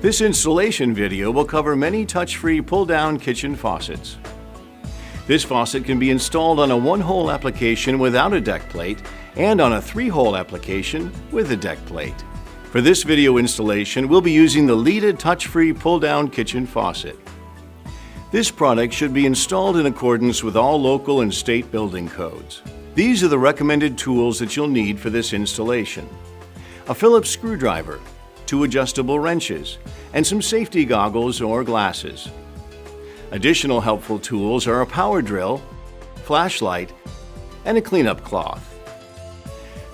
This installation video will cover many touch-free pull-down kitchen faucets. This faucet can be installed on a one-hole application without a deck plate and on a three-hole application with a deck plate. For this video installation, we'll be using the Lita touch-free pull-down kitchen faucet. This product should be installed in accordance with all local and state building codes. These are the recommended tools that you'll need for this installation: a Phillips screwdriver, 2 adjustable wrenches, and some safety goggles or glasses. Additional helpful tools are a power drill, flashlight, and a cleanup cloth.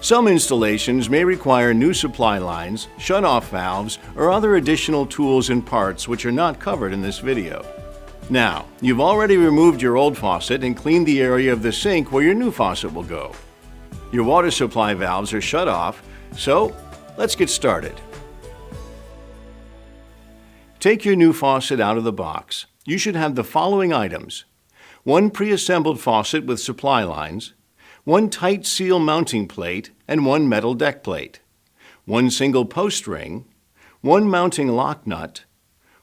Some installations may require new supply lines, shut-off valves, or other additional tools and parts which are not covered in this video. Now, you've already removed your old faucet and cleaned the area of the sink where your new faucet will go. Your water supply valves are shut off, so let's get started. Take your new faucet out of the box. You should have the following items: 1 pre-assembled faucet with supply lines, 1 tight seal mounting plate and 1 metal deck plate, 1 single post ring, 1 mounting lock nut,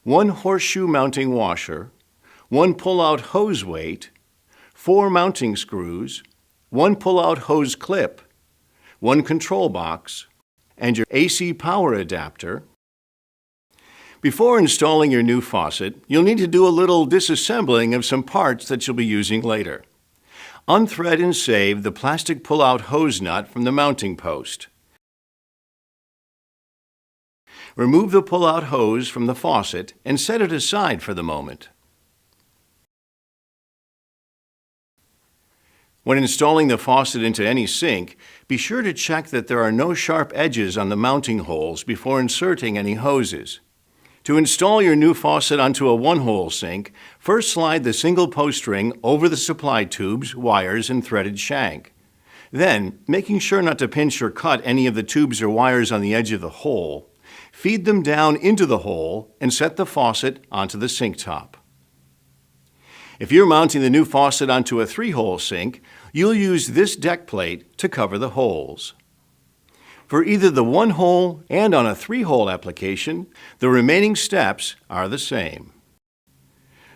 1 horseshoe mounting washer, 1 pull-out hose weight, 4 mounting screws, 1 pull-out hose clip, 1 control box, and your AC power adapter. Before installing your new faucet, you'll need to do a little disassembling of some parts that you'll be using later. Unthread and save the plastic pull-out hose nut from the mounting post. Remove the pull-out hose from the faucet and set it aside for the moment. When installing the faucet into any sink, be sure to check that there are no sharp edges on the mounting holes before inserting any hoses. To install your new faucet onto a one-hole sink, first slide the single post ring over the supply tubes, wires, and threaded shank. Then, making sure not to pinch or cut any of the tubes or wires on the edge of the hole, feed them down into the hole and set the faucet onto the sink top. If you're mounting the new faucet onto a three-hole sink, you'll use this deck plate to cover the holes. For either the one-hole and on a three-hole application, the remaining steps are the same.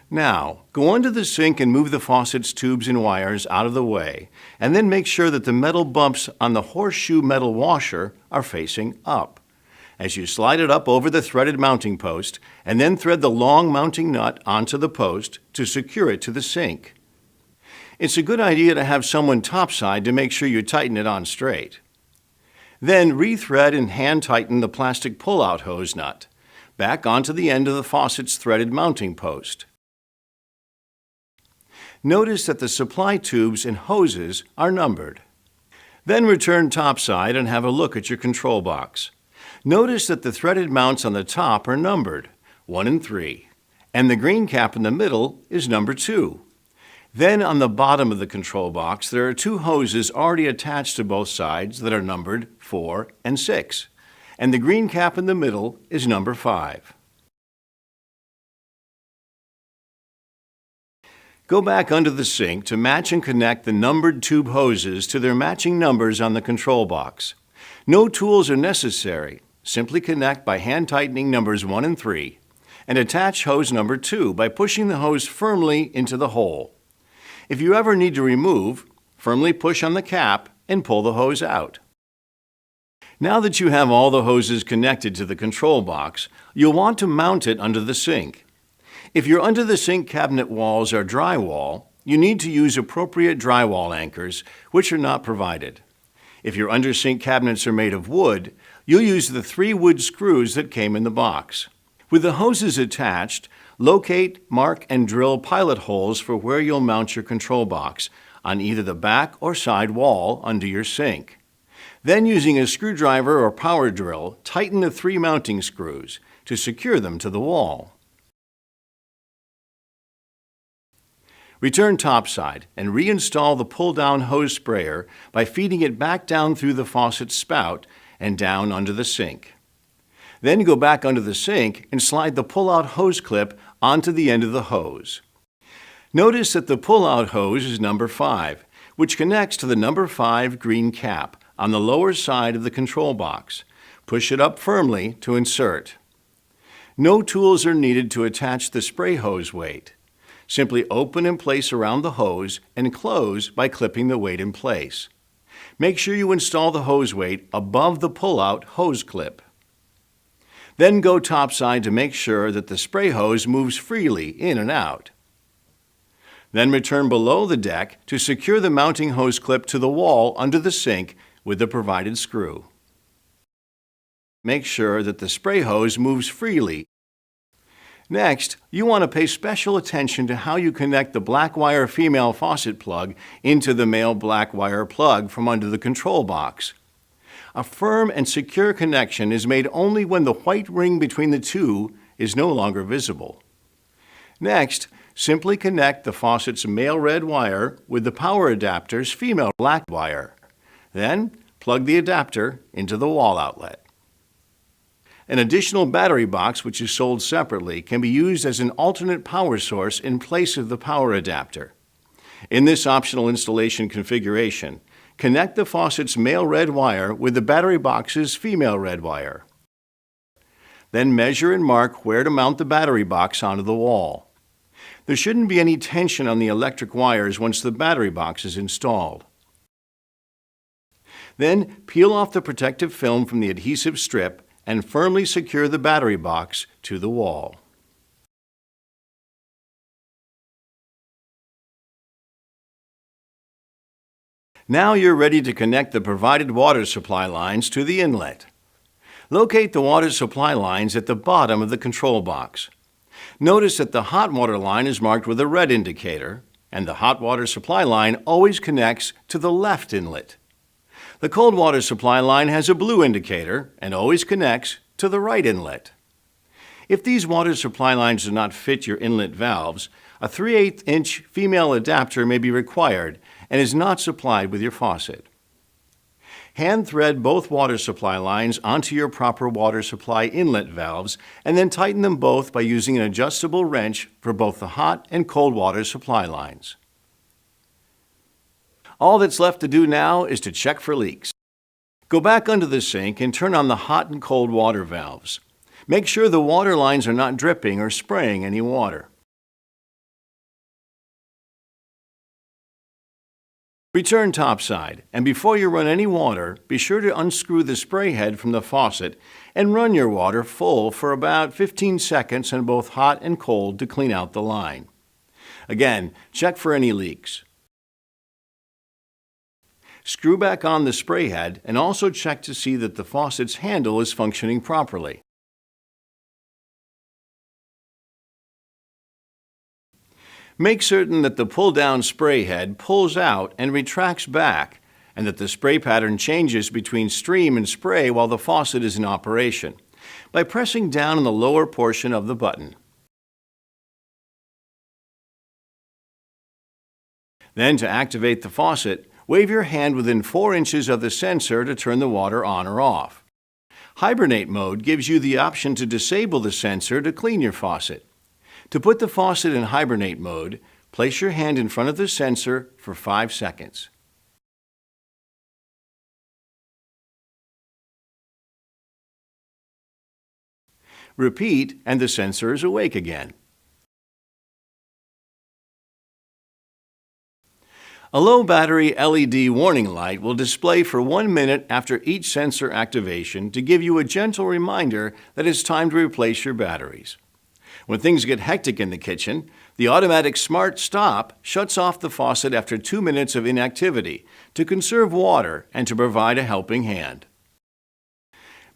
Now, go under the sink and move the faucet's tubes and wires out of the way, and then make sure that the metal bumps on the horseshoe metal washer are facing up. As you slide it up over the threaded mounting post, and then thread the long mounting nut onto the post to secure it to the sink. It's a good idea to have someone topside to make sure you tighten it on straight. Then rethread and hand tighten the plastic pull-out hose nut back onto the end of the faucet's threaded mounting post. Notice that the supply tubes and hoses are numbered. Then return topside and have a look at your control box. Notice that the threaded mounts on the top are numbered, 1 and 3, and the green cap in the middle is number 2. Then on the bottom of the control box, there are 2 hoses already attached to both sides that are numbered 4 and 6, and the green cap in the middle is number 5. Go back under the sink to match and connect the numbered tube hoses to their matching numbers on the control box. No tools are necessary. Simply connect by hand tightening numbers 1 and 3, and attach hose number 2 by pushing the hose firmly into the hole. If you ever need to remove, firmly push on the cap and pull the hose out. Now that you have all the hoses connected to the control box, you'll want to mount it under the sink. If your under the sink cabinet walls are drywall, you need to use appropriate drywall anchors, which are not provided. If your under sink cabinets are made of wood, you'll use the 3 wood screws that came in the box. With the hoses attached, locate, mark, and drill pilot holes for where you'll mount your control box on either the back or side wall under your sink. Then, using a screwdriver or power drill, tighten the 3 mounting screws to secure them to the wall. Return topside and reinstall the pull-down hose sprayer by feeding it back down through the faucet spout and down under the sink. Then go back under the sink and slide the pull-out hose clip onto the end of the hose. Notice that the pull-out hose is number 5, which connects to the number 5 green cap on the lower side of the control box. Push it up firmly to insert. No tools are needed to attach the spray hose weight. Simply open and place around the hose and close by clipping the weight in place. Make sure you install the hose weight above the pull-out hose clip. Then go topside to make sure that the spray hose moves freely in and out. Then return below the deck to secure the mounting hose clip to the wall under the sink with the provided screw. Make sure that the spray hose moves freely. Next, you want to pay special attention to how you connect the black wire female faucet plug into the male black wire plug from under the control box. A firm and secure connection is made only when the white ring between the two is no longer visible. Next, simply connect the faucet's male red wire with the power adapter's female black wire. Then, plug the adapter into the wall outlet. An additional battery box, which is sold separately, can be used as an alternate power source in place of the power adapter. In this optional installation configuration, connect the faucet's male red wire with the battery box's female red wire. Then measure and mark where to mount the battery box onto the wall. There shouldn't be any tension on the electric wires once the battery box is installed. Then peel off the protective film from the adhesive strip and firmly secure the battery box to the wall. Now you're ready to connect the provided water supply lines to the inlet. Locate the water supply lines at the bottom of the control box. Notice that the hot water line is marked with a red indicator, and the hot water supply line always connects to the left inlet. The cold water supply line has a blue indicator and always connects to the right inlet. If these water supply lines do not fit your inlet valves, a 3/8-inch female adapter may be required and is not supplied with your faucet. Hand thread both water supply lines onto your proper water supply inlet valves and then tighten them both by using an adjustable wrench for both the hot and cold water supply lines. All that's left to do now is to check for leaks. Go back under the sink and turn on the hot and cold water valves. Make sure the water lines are not dripping or spraying any water. Return topside, and before you run any water, be sure to unscrew the spray head from the faucet and run your water full for about 15 seconds on both hot and cold to clean out the line. Again, check for any leaks. Screw back on the spray head and also check to see that the faucet's handle is functioning properly. Make certain that the pull-down spray head pulls out and retracts back, and that the spray pattern changes between stream and spray while the faucet is in operation, by pressing down on the lower portion of the button. Then, to activate the faucet, wave your hand within 4 inches of the sensor to turn the water on or off. Hibernate mode gives you the option to disable the sensor to clean your faucet. To put the faucet in hibernate mode, place your hand in front of the sensor for 5 seconds. Repeat, and the sensor is awake again. A low battery LED warning light will display for 1 minute after each sensor activation to give you a gentle reminder that it's time to replace your batteries. When things get hectic in the kitchen, the automatic Smart Stop shuts off the faucet after 2 minutes of inactivity to conserve water and to provide a helping hand.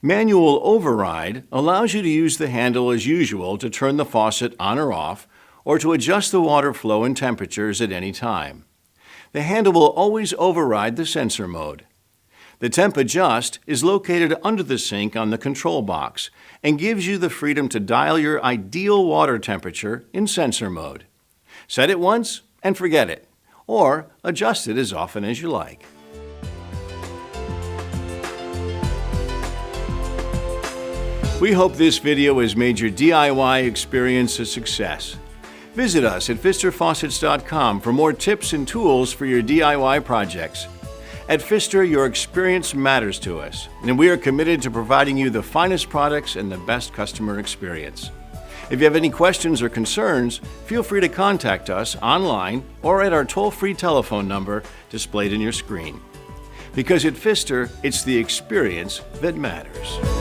Manual Override allows you to use the handle as usual to turn the faucet on or off, or to adjust the water flow and temperatures at any time. The handle will always override the sensor mode. The Temp Adjust is located under the sink on the control box and gives you the freedom to dial your ideal water temperature in sensor mode. Set it once and forget it, or adjust it as often as you like. We hope this video has made your DIY experience a success. Visit us at PfisterFaucets.com for more tips and tools for your DIY projects. At Pfister, your experience matters to us, and we are committed to providing you the finest products and the best customer experience. If you have any questions or concerns, feel free to contact us online or at our toll-free telephone number displayed in your screen. Because at Pfister, it's the experience that matters.